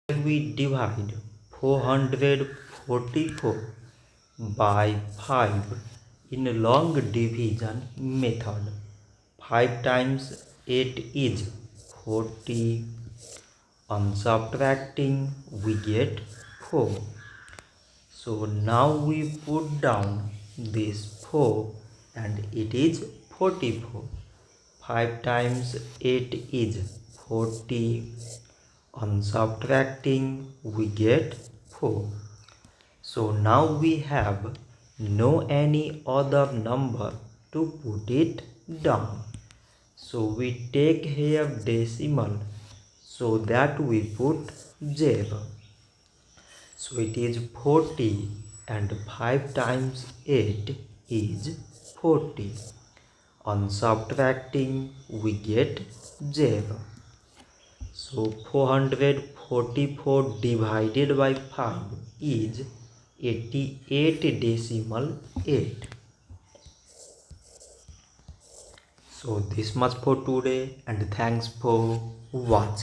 We divide 444 by 5 in a long division method. 5 times 8 is 40. On subtracting, we get 4. So now we put down this 4 and it is 44. 5 times 8 is 40. On subtracting, we get 4. So now we have no any other number to put it down. So we take here decimal so that we put 0. So it is 40 and 5 times 8 is 40. On subtracting, we get 0. So 444 divided by 5 is 88.8. So this much for today and thanks for watching.